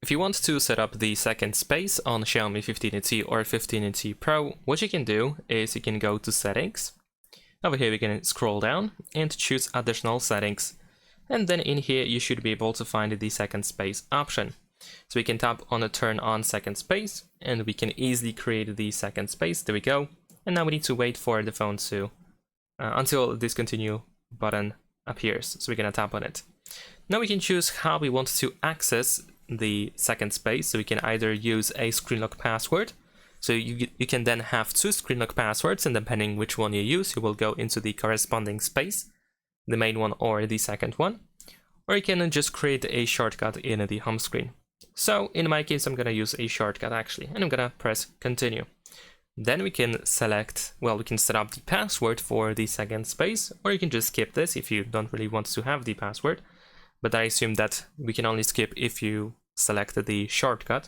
If you want to set up the second space on Xiaomi 15T or 15T Pro, what you can do is you can go to Settings. Over here we can scroll down and choose Additional Settings. And then in here you should be able to find the second space option. So we can tap on the Turn on Second Space and we can easily create the second space. There we go. And now we need to wait for the phone to until this Continue button appears. So we're gonna tap on it. Now we can choose how we want to access the second space. So we can either use a screen lock password. So you can then have two screen lock passwords, and depending which one you use, you will go into the corresponding space, the main one or the second one. Or you can just create a shortcut in the home screen. So in my case, I'm gonna use a shortcut actually, and I'm gonna press Continue. Then we can select, well, we can set up the password for the second space, or you can just skip this if you don't really want to have the password. But I assume that we can only skip if you select the shortcut.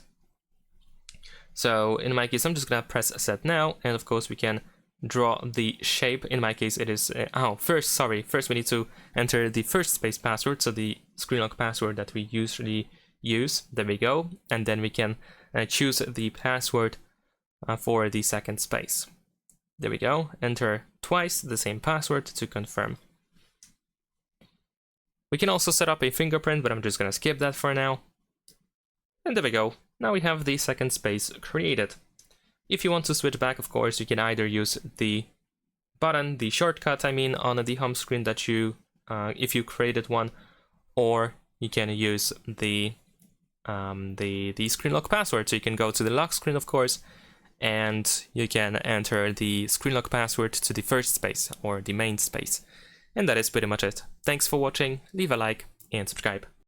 So in my case, I'm just gonna press Set Now, and of course we can draw the shape. In my case, it is, first we need to enter the first space password, so the screen lock password that we usually use. There we go. And then we can choose the password for the second space. There we go. Enter twice the same password to confirm. We can also set up a fingerprint, but I'm just gonna skip that for now. And there we go. Now we have the second space created. If you want to switch back, of course, you can either use the button, the shortcut, I mean, on the home screen that you, if you created one, or you can use the screen lock password. So you can go to the lock screen, of course, and you can enter the screen lock password to the first space or the main space. And that is pretty much it. Thanks for watching, leave a like and subscribe.